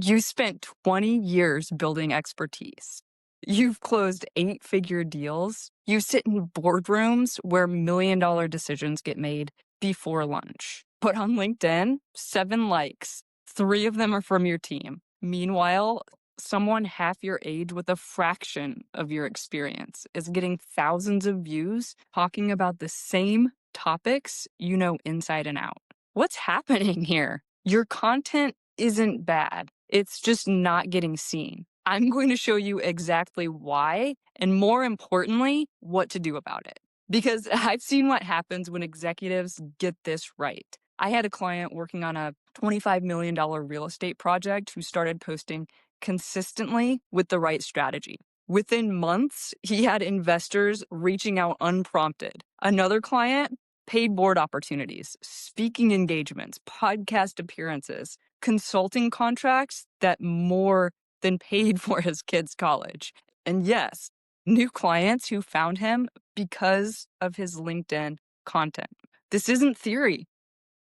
You spent 20 years building expertise. You've closed 8-figure deals. You sit in boardrooms where $1 million decisions get made before lunch. But on LinkedIn, 7 likes, 3 of them are from your team. Meanwhile, someone half your age with a fraction of your experience is getting thousands of views talking about the same topics you know inside and out. What's happening here? Your content isn't bad. It's just not getting seen. I'm going to show you exactly why, and more importantly, what to do about it. Because I've seen what happens when executives get this right. I had a client working on a $25 million real estate project who started posting consistently with the right strategy. Within months, he had investors reaching out unprompted. Another client, paid board opportunities, speaking engagements, podcast appearances, consulting contracts that more than paid for his kids' college. And yes, new clients who found him because of his LinkedIn content. This isn't theory.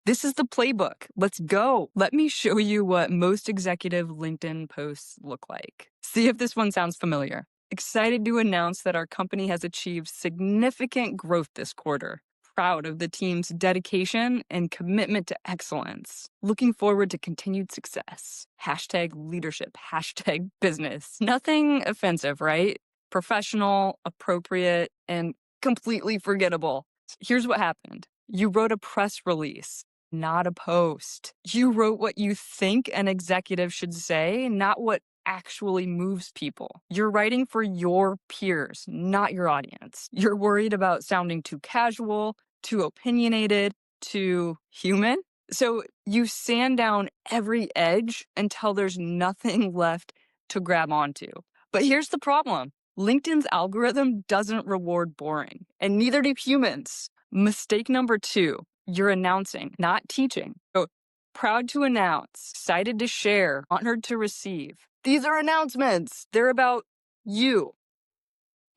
This is the playbook. Let's go. Let me show you what most executive LinkedIn posts look like. See if this one sounds familiar. Excited to announce that our company has achieved significant growth this quarter. Proud of the team's dedication and commitment to excellence. Looking forward to continued success. Hashtag leadership, hashtag business. Nothing offensive, right? Professional, appropriate, and completely forgettable. Here's what happened. You wrote a press release, not a post. You wrote what you think an executive should say, not what actually moves people. You're writing for your peers, not your audience. You're worried about sounding too casual, too opinionated, too human. So you sand down every edge until there's nothing left to grab onto. But here's the problem. LinkedIn's algorithm doesn't reward boring, and neither do humans. Mistake number 2, you're announcing, not teaching. So, proud to announce, excited to share, honored to receive. These are announcements. They're about you.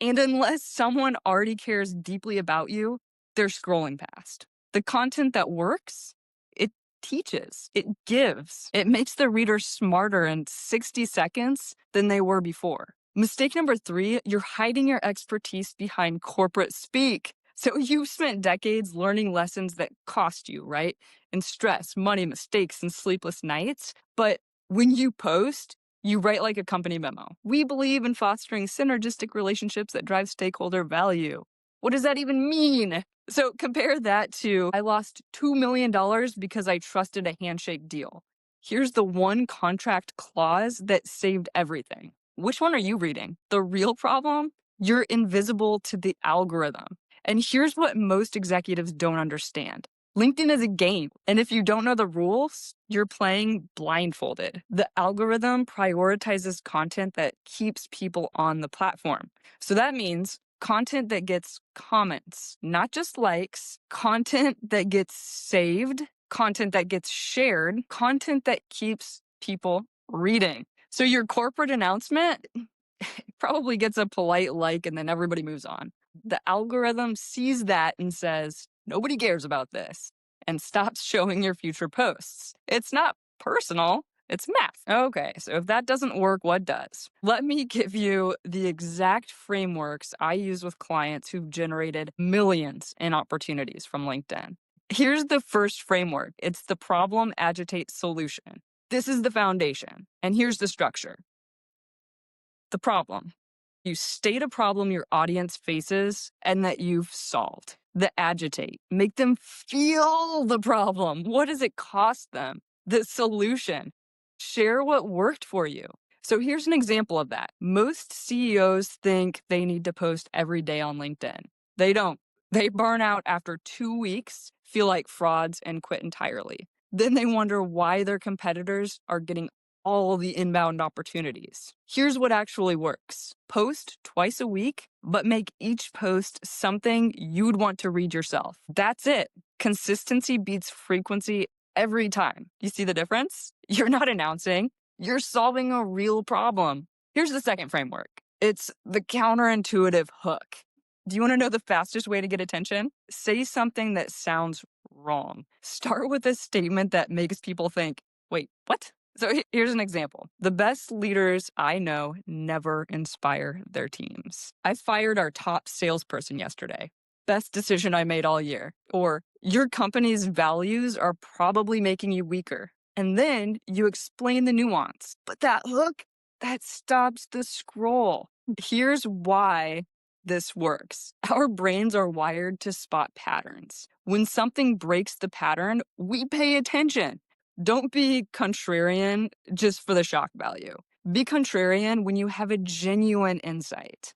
And unless someone already cares deeply about you, they're scrolling past. The content that works, it teaches, it gives, it makes the reader smarter in 60 seconds than they were before. Mistake number 3, you're hiding your expertise behind corporate speak. So you've spent decades learning lessons that cost you, right? And stress, money, mistakes, and sleepless nights. But when you post, you write like a company memo. We believe in fostering synergistic relationships that drive stakeholder value. What does that even mean? So compare that to, I lost $2 million because I trusted a handshake deal. Here's the one contract clause that saved everything. Which one are you reading? The real problem? You're invisible to the algorithm. And here's what most executives don't understand. LinkedIn is a game, and if you don't know the rules, you're playing blindfolded. The algorithm prioritizes content that keeps people on the platform. So that means content that gets comments, not just likes, content that gets saved, content that gets shared, content that keeps people reading. So your corporate announcement probably gets a polite like and then everybody moves on. The algorithm sees that and says, nobody cares about this, and stops showing your future posts. It's not personal, it's math. Okay, so if that doesn't work, what does? Let me give you the exact frameworks I use with clients who've generated millions in opportunities from LinkedIn. Here's the first framework. It's the problem, agitate, solution. This is the foundation. And here's the structure. The problem. You state a problem your audience faces and that you've solved. The agitate. Make them feel the problem. What does it cost them? The solution. Share what worked for you. So here's an example of that. Most CEOs think they need to post every day on LinkedIn. They don't. They burn out after 2 weeks, feel like frauds, and quit entirely. Then they wonder why their competitors are getting all the inbound opportunities. Here's what actually works. Post twice a week, but make each post something you'd want to read yourself. That's it. Consistency beats frequency every time. You see the difference? You're not announcing, you're solving a real problem. Here's the second framework. It's the counterintuitive hook. Do you want to know the fastest way to get attention? Say something that sounds wrong. Start with a statement that makes people think, wait, what? So here's an example. The best leaders I know never inspire their teams. I fired our top salesperson yesterday. Best decision I made all year. Or your company's values are probably making you weaker. And then you explain the nuance. But that hook, that stops the scroll. Here's why this works. Our brains are wired to spot patterns. When something breaks the pattern, we pay attention. Don't be contrarian just for the shock value. Be contrarian when you have a genuine insight.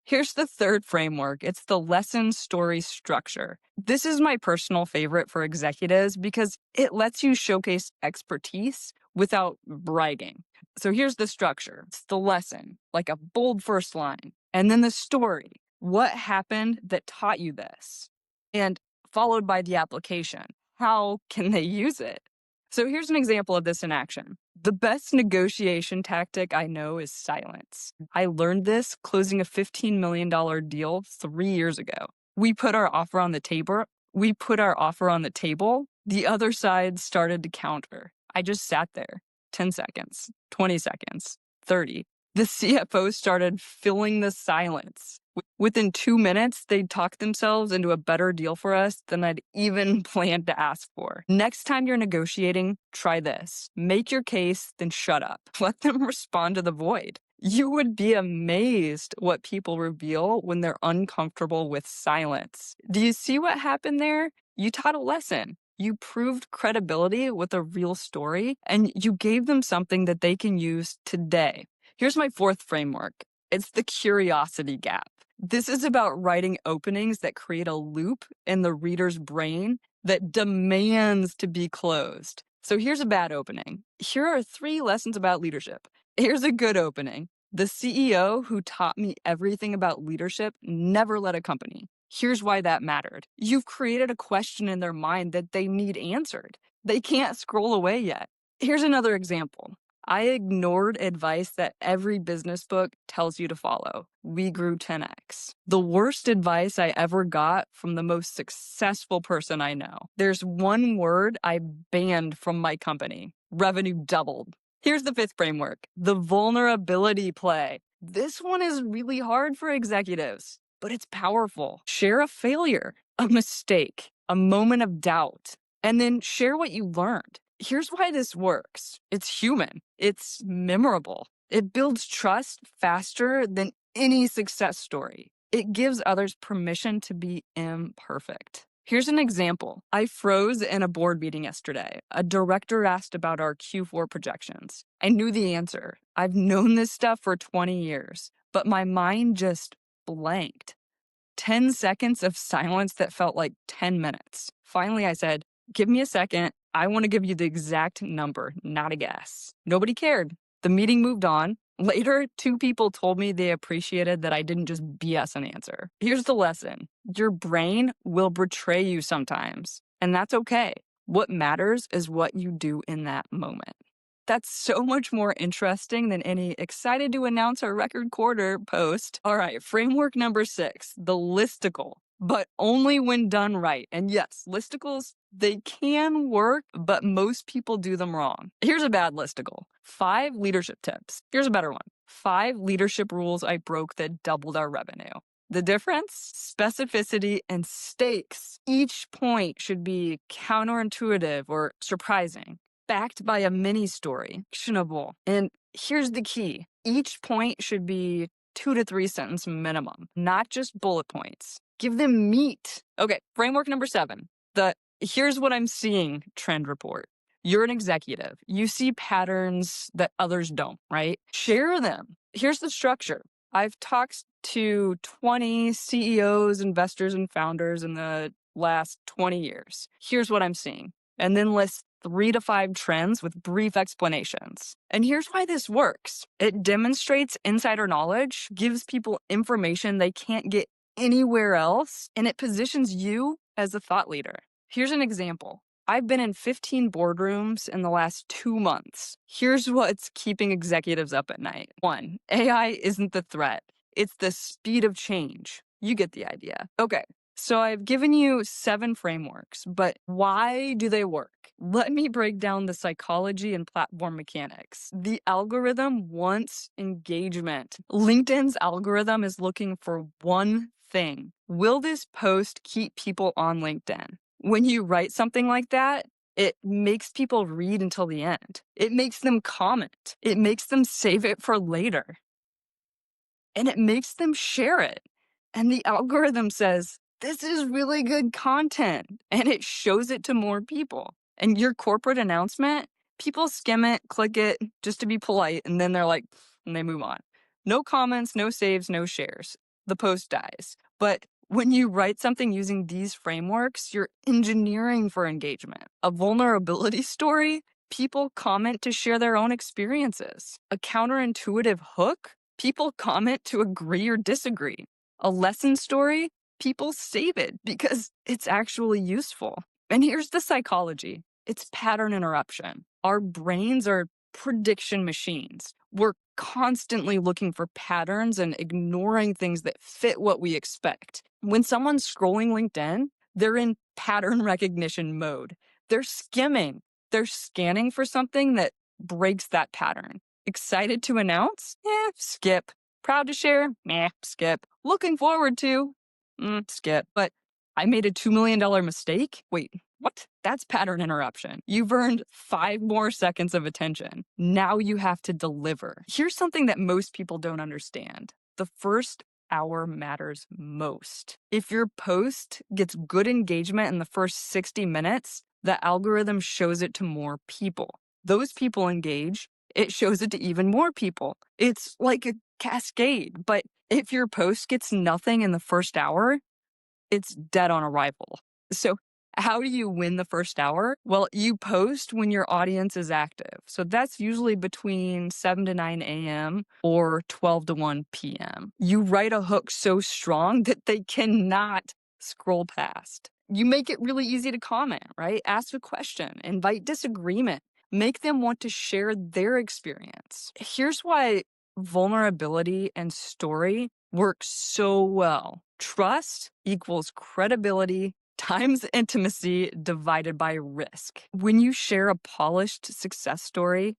Here's the third framework. It's the lesson story structure. This is my personal favorite for executives because it lets you showcase expertise without bragging. So here's the structure. It's the lesson, like a bold first line, and then the story. What happened that taught you this? And followed by the application. How can they use it? So here's an example of this in action. The best negotiation tactic I know is silence. I learned this closing a $15 million deal 3 years ago. We put our offer on the table. The other side started to counter. I just sat there. 10 seconds, 20 seconds, 30. The CFO started filling the silence. Within 2 minutes, they'd talked themselves into a better deal for us than I'd even planned to ask for. Next time you're negotiating, try this. Make your case, then shut up. Let them respond to the void. You would be amazed what people reveal when they're uncomfortable with silence. Do you see what happened there? You taught a lesson. You proved credibility with a real story, and you gave them something that they can use today. Here's my fourth framework. It's the curiosity gap. This is about writing openings that create a loop in the reader's brain that demands to be closed. So here's a bad opening. Here are 3 lessons about leadership. Here's a good opening. The CEO who taught me everything about leadership never led a company. Here's why that mattered. You've created a question in their mind that they need answered. They can't scroll away yet. Here's another example. I ignored advice that every business book tells you to follow. We grew 10x. The worst advice I ever got from the most successful person I know. There's one word I banned from my company. Revenue doubled. Here's the fifth framework, the vulnerability play. This one is really hard for executives, but it's powerful. Share a failure, a mistake, a moment of doubt, and then share what you learned. Here's why this works. It's human. It's memorable. It builds trust faster than any success story. It gives others permission to be imperfect. Here's an example. I froze in a board meeting yesterday. A director asked about our Q4 projections. I knew the answer. I've known this stuff for 20 years, but my mind just blanked. 10 seconds of silence that felt like 10 minutes. Finally, I said, "Give me a second. I want to give you the exact number, not a guess." Nobody cared. The meeting moved on. Later, 2 people told me they appreciated that I didn't just BS an answer. Here's the lesson. Your brain will betray you sometimes, and that's okay. What matters is what you do in that moment. That's so much more interesting than any excited to announce our record quarter post. All right, framework number 6, the listicle, but only when done right. And yes, listicles, they can work, but most people do them wrong. Here's a bad listicle. 5 leadership tips. Here's a better one. 5 leadership rules I broke that doubled our revenue. The difference? Specificity and stakes. Each point should be counterintuitive or surprising, backed by a mini story, actionable. And here's the key. Each point should be 2 to 3 sentence minimum, not just bullet points. Give them meat. Okay, framework number 7. The here's what I'm seeing trend report. You're an executive. You see patterns that others don't, right? Share them. Here's the structure. I've talked to 20 CEOs, investors, and founders in the last 20 years. Here's what I'm seeing. And then list 3 to 5 trends with brief explanations. And here's why this works. It demonstrates insider knowledge, gives people information they can't get anywhere else, and it positions you as a thought leader. Here's an example. I've been in 15 boardrooms in the last 2 months. Here's what's keeping executives up at night. 1, AI isn't the threat. It's the speed of change. You get the idea. Okay, So I've given you 7 frameworks, but why do they work? Let me break down the psychology and platform mechanics. The algorithm wants engagement. LinkedIn's algorithm is looking for one thing. Will this post keep people on LinkedIn? When you write something like that, it makes people read until the end. It makes them comment. It makes them save it for later. And it makes them share it. And the algorithm says, this is really good content. And it shows it to more people. And your corporate announcement, people skim it, click it just to be polite. And then they're like, and they move on. No comments, no saves, no shares. The post dies. But when you write something using these frameworks, you're engineering for engagement. A vulnerability story, people comment to share their own experiences. A counterintuitive hook, people comment to agree or disagree. A lesson story, people save it because it's actually useful. And here's the psychology. It's pattern interruption. Our brains are prediction machines. We're constantly looking for patterns and ignoring things that fit what we expect. When someone's scrolling LinkedIn, they're in pattern recognition mode. They're skimming. They're scanning for something that breaks that pattern. Excited to announce? Skip. Proud to share? Meh, skip. Looking forward to? Skip. But I made a $2 million mistake? Wait, what? That's pattern interruption. You've earned 5 more seconds of attention. Now you have to deliver. Here's something that most people don't understand. The first hour matters most. If your post gets good engagement in the first 60 minutes, the algorithm shows it to more people. Those people engage, it shows it to even more people. It's like a cascade. But if your post gets nothing in the first hour, it's dead on arrival. So how do you win the first hour? Well, you post when your audience is active. So that's usually between 7 to 9 a.m. or 12 to 1 p.m. You write a hook so strong that they cannot scroll past. You make it really easy to comment, right? Ask a question, invite disagreement, make them want to share their experience. Here's why vulnerability and story work so well. Trust equals credibility times intimacy divided by risk. When you share a polished success story,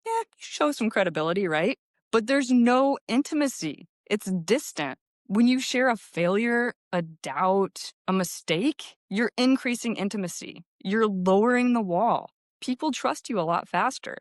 you show some credibility, right? But there's no intimacy. It's distant. When you share a failure, a doubt, a mistake, you're increasing intimacy. You're lowering the wall. People trust you a lot faster.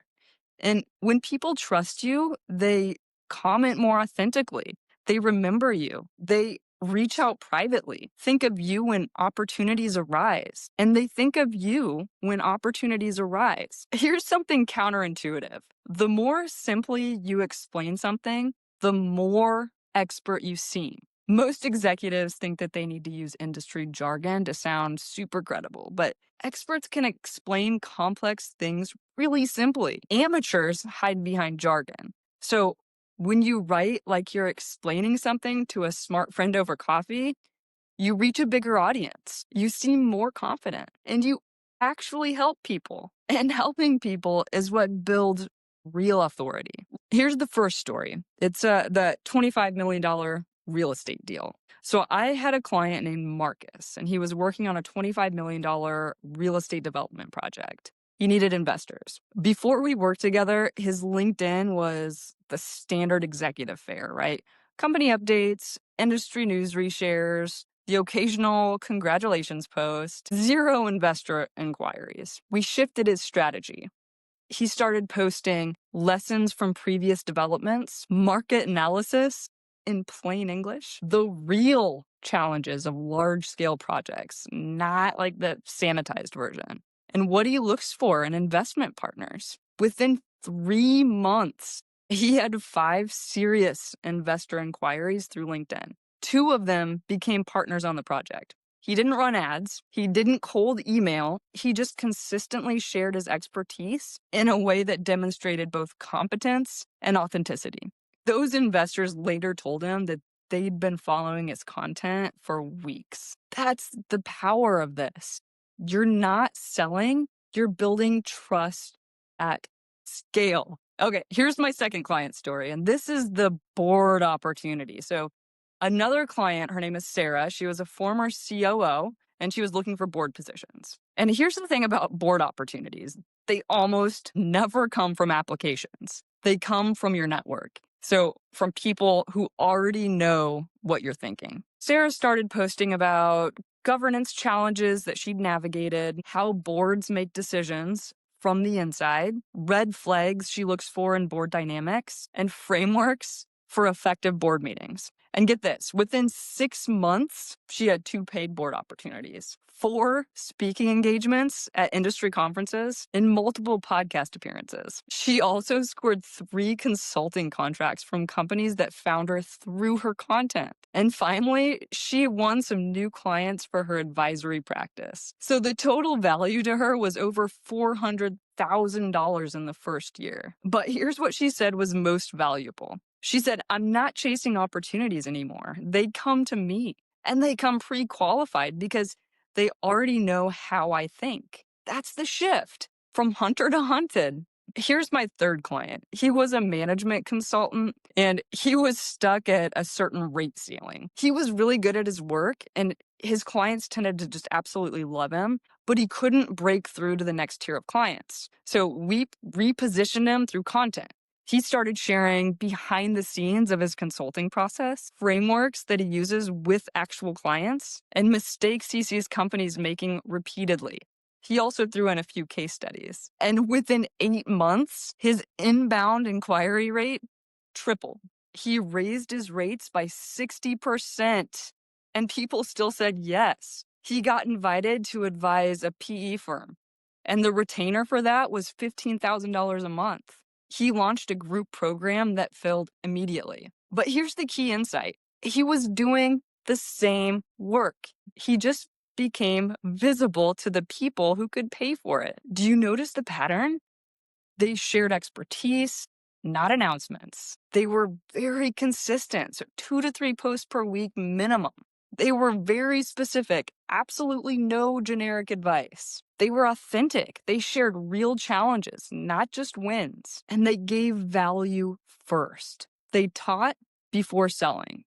And when people trust you, they comment more authentically. They remember you. They reach out privately. Think of you when opportunities arise. And they think of you when opportunities arise. Here's something counterintuitive. The more simply you explain something, the more expert you seem. Most executives think that they need to use industry jargon to sound super credible, but experts can explain complex things really simply. Amateurs hide behind jargon. So when you write like you're explaining something to a smart friend over coffee, you reach a bigger audience. You seem more confident and you actually help people. And helping people is what builds real authority. Here's the first story. It's the $25 million real estate deal. So I had a client named Marcus, and he was working on a $25 million real estate development project. He needed investors. Before we worked together, his LinkedIn was the standard executive fare, right? Company updates, industry news reshares, the occasional congratulations post, 0 investor inquiries. We shifted his strategy. He started posting lessons from previous developments, market analysis in plain English, the real challenges of large-scale projects, not like the sanitized version. And what he looks for in investment partners. Within 3 months, he had 5 serious investor inquiries through LinkedIn. 2 of them became partners on the project. He didn't run ads. He didn't cold email. He just consistently shared his expertise in a way that demonstrated both competence and authenticity. Those investors later told him that they'd been following his content for weeks. That's the power of this. You're not selling, you're building trust at scale. Okay, here's my second client story, and this is the board opportunity. So Another client, her name is Sarah. She was a former COO and she was looking for board positions. And here's the thing about board opportunities. They almost never come from applications. They come from your network. So from people who already know what you're thinking. Sarah started posting about governance challenges that she'd navigated, how boards make decisions from the inside, red flags she looks for in board dynamics, and frameworks for effective board meetings. And get this, within 6 months, she had 2 paid board opportunities, 4 speaking engagements at industry conferences, and multiple podcast appearances. She also scored 3 consulting contracts from companies that found her through her content. And finally, she won some new clients for her advisory practice. So the total value to her was over $400,000 in the first year. But here's what she said was most valuable. She said, I'm not chasing opportunities anymore. They come to me, and they come pre-qualified because they already know how I think. That's the shift from hunter to hunted. Here's my third client. He was a management consultant, and he was stuck at a certain rate ceiling. He was really good at his work, and his clients tended to just absolutely love him, but he couldn't break through to the next tier of clients. So we repositioned him through content. He started sharing behind the scenes of his consulting process, frameworks that he uses with actual clients, and mistakes he sees companies making repeatedly. He also threw in a few case studies. And within 8 months, his inbound inquiry rate tripled. He raised his rates by 60%, and people still said yes. He got invited to advise a PE firm, and the retainer for that was $15,000 a month. He launched a group program that filled immediately. But here's the key insight. He was doing the same work. He just became visible to the people who could pay for it. Do you notice the pattern? They shared expertise, not announcements. They were very consistent, so 2 to 3 posts per week minimum. They were very specific, absolutely no generic advice. They were authentic. They shared real challenges, not just wins. And they gave value first. They taught before selling.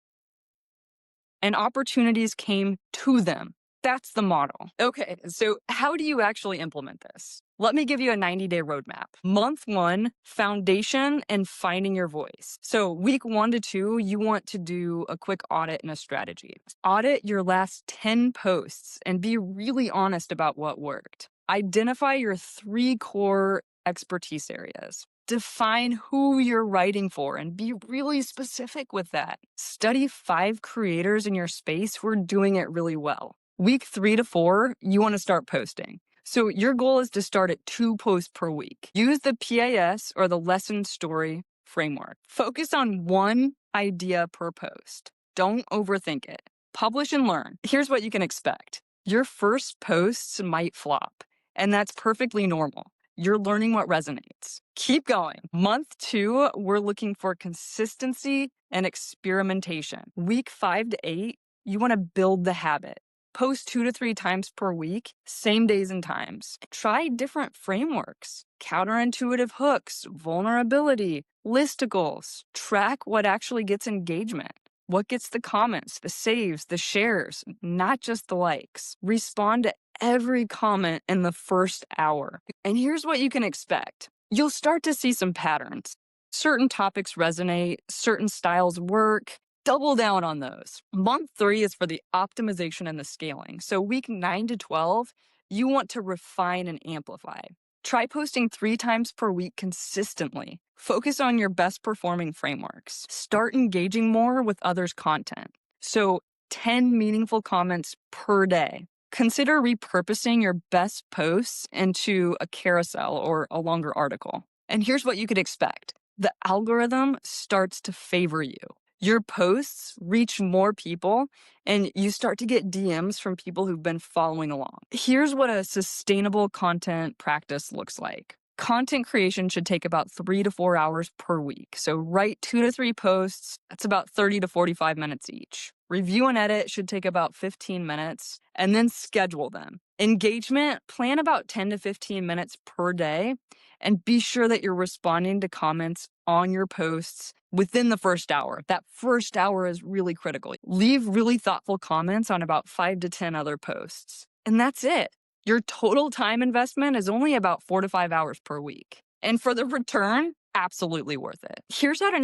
And opportunities came to them. That's the model. Okay, so how do you actually implement this? Let me give you a 90-day roadmap. Month 1, foundation and finding your voice. So week 1 to 2, you want to do a quick audit and a strategy. Audit your last 10 posts and be really honest about what worked. Identify your 3 core expertise areas. Define who you're writing for and be really specific with that. Study 5 creators in your space who are doing it really well. Week 3 to 4, you want to start posting. So your goal is to start at 2 posts per week. Use the PAS or the lesson story framework. Focus on 1 idea per post. Don't overthink it. Publish and learn. Here's what you can expect. Your first posts might flop, and that's perfectly normal. You're learning what resonates. Keep going. Month 2, we're looking for consistency and experimentation. Week 5 to 8, you want to build the habit. Post 2 to 3 times per week, same days and times. Try different frameworks, counterintuitive hooks, vulnerability, listicles. Track what actually gets engagement. What gets the comments, the saves, the shares, not just the likes. Respond to every comment in the first hour. And here's what you can expect. You'll start to see some patterns. Certain topics resonate, certain styles work. Double down on those. Month 3 is for the optimization and the scaling. So week 9 to 12, you want to refine and amplify. Try posting 3 times per week consistently. Focus on your best performing frameworks. Start engaging more with others' content. So 10 meaningful comments per day. Consider repurposing your best posts into a carousel or a longer article. And here's what you could expect. The algorithm starts to favor you. Your posts reach more people, and you start to get DMs from people who've been following along. Here's what a sustainable content practice looks like. Content creation should take about 3 to 4 hours per week. So write 2 to 3 posts. That's about 30 to 45 minutes each. Review and edit should take about 15 minutes, and then schedule them. Engagement, plan about 10 to 15 minutes per day, and be sure that you're responding to comments on your posts within the first hour. That first hour is really critical. Leave really thoughtful comments on about 5 to 10 other posts. And that's it. Your total time investment is only about 4 to 5 hours per week. And for the return, absolutely worth it. Here's how to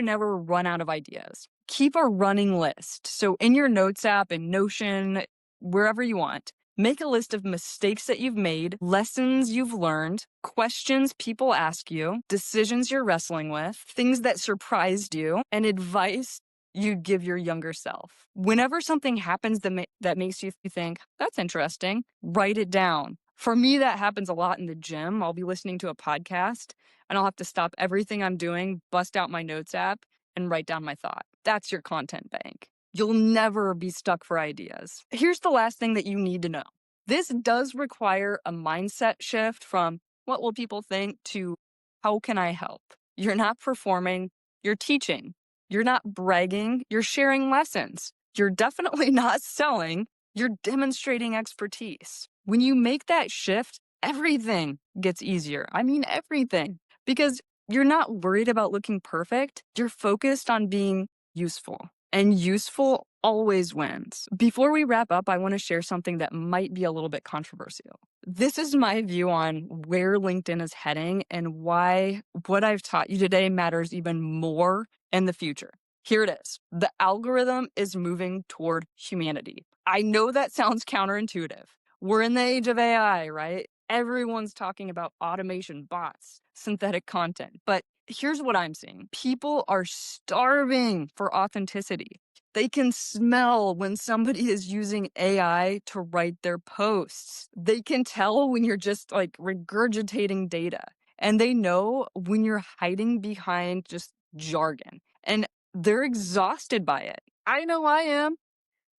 never run out of ideas. Keep a running list. So in your notes app, in Notion, wherever you want, make a list of mistakes that you've made, lessons you've learned, questions people ask you, decisions you're wrestling with, things that surprised you, and advice you'd give your younger self. Whenever something happens that makes you think, that's interesting, write it down. For me, that happens a lot in the gym. I'll be listening to a podcast and I'll have to stop everything I'm doing, bust out my notes app, and write down my thought. That's your content bank. You'll never be stuck for ideas. Here's the last thing that you need to know. This does require a mindset shift from what will people think to how can I help? You're not performing, you're teaching. You're not bragging, you're sharing lessons. You're definitely not selling, you're demonstrating expertise. When you make that shift, everything gets easier. I mean, everything. Because you're not worried about looking perfect, you're focused on being useful. And useful always wins. Before we wrap up, I want to share something that might be a little bit controversial. This is my view on where LinkedIn is heading and why what I've taught you today matters even more in the future. Here it is. The algorithm is moving toward humanity. I know that sounds counterintuitive. We're in the age of AI, right? Everyone's talking about automation, bots, synthetic content. But here's what I'm seeing. People are starving for authenticity. They can smell when somebody is using AI to write their posts. They can tell when you're just like regurgitating data. And they know when you're hiding behind just jargon. And they're exhausted by it. I know I am.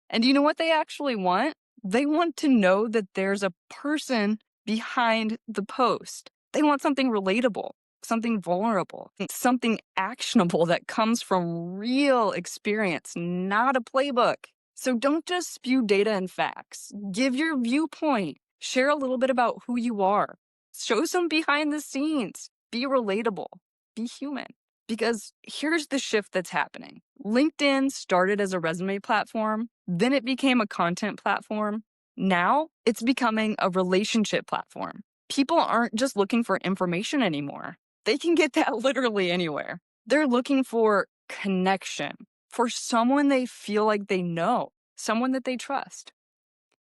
And you know what they actually want? They want to know that there's a person behind the post. They want something relatable, something vulnerable, something actionable that comes from real experience, not a playbook. So don't just spew data and facts. Give your viewpoint. Share a little bit about who you are. Show some behind the scenes. Be relatable. Be human. Because here's the shift that's happening. LinkedIn started as a resume platform, then it became a content platform. Now it's becoming a relationship platform. People aren't just looking for information anymore. They can get that literally anywhere. They're looking for connection, for someone they feel like they know, someone that they trust.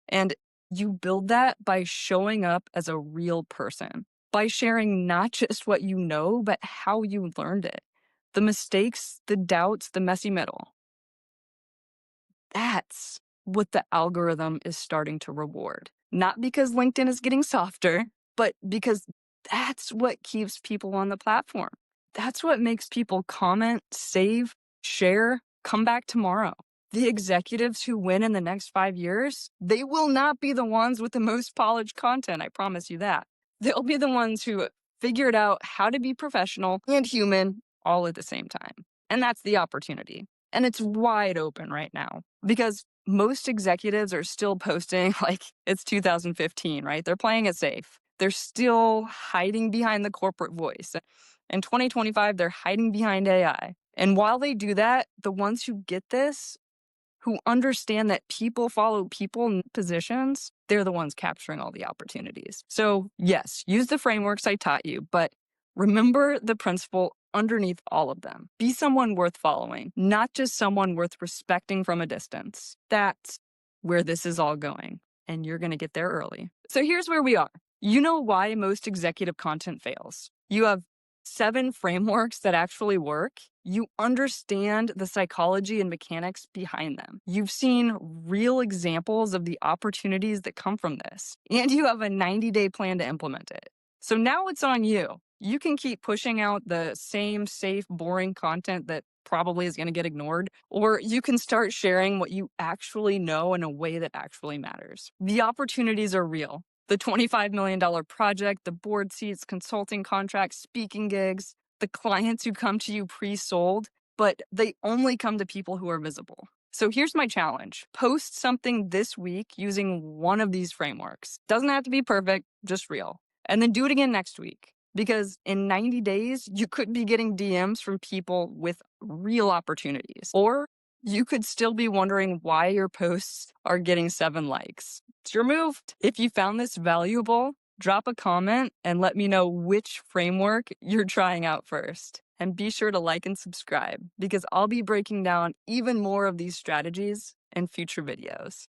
And you build that by showing up as a real person, by sharing not just what you know, but how you learned it. The mistakes, the doubts, the messy middle. That's what the algorithm is starting to reward. Not because LinkedIn is getting softer, but because that's what keeps people on the platform. That's what makes people comment, save, share, come back tomorrow. The executives who win in the next 5 years, they will not be the ones with the most polished content, I promise you that. They'll be the ones who figured out how to be professional and human all at the same time. And that's the opportunity. And it's wide open right now because most executives are still posting like it's 2015, right? They're playing it safe. They're still hiding behind the corporate voice. In 2025, they're hiding behind AI. And while they do that, the ones who get this, who understand that people follow people in positions, they're the ones capturing all the opportunities. So yes, use the frameworks I taught you, but remember the principle underneath all of them. Be someone worth following, not just someone worth respecting from a distance. That's where this is all going, and you're going to get there early. So here's where we are. You know why most executive content fails. You have 7 frameworks that actually work. You understand the psychology and mechanics behind them. You've seen real examples of the opportunities that come from this, and you have a 90-day plan to implement it. So now it's on you. You can keep pushing out the same safe, boring content that probably is going to get ignored, or you can start sharing what you actually know in a way that actually matters. The opportunities are real. The $25 million project, the board seats, consulting contracts, speaking gigs, the clients who come to you pre-sold, but they only come to people who are visible. So here's my challenge. Post something this week using one of these frameworks. Doesn't have to be perfect, just real. And then do it again next week. Because in 90 days, you could be getting DMs from people with real opportunities. Or you could still be wondering why your posts are getting 7 likes. It's your move. If you found this valuable, drop a comment and let me know which framework you're trying out first. And be sure to like and subscribe because I'll be breaking down even more of these strategies in future videos.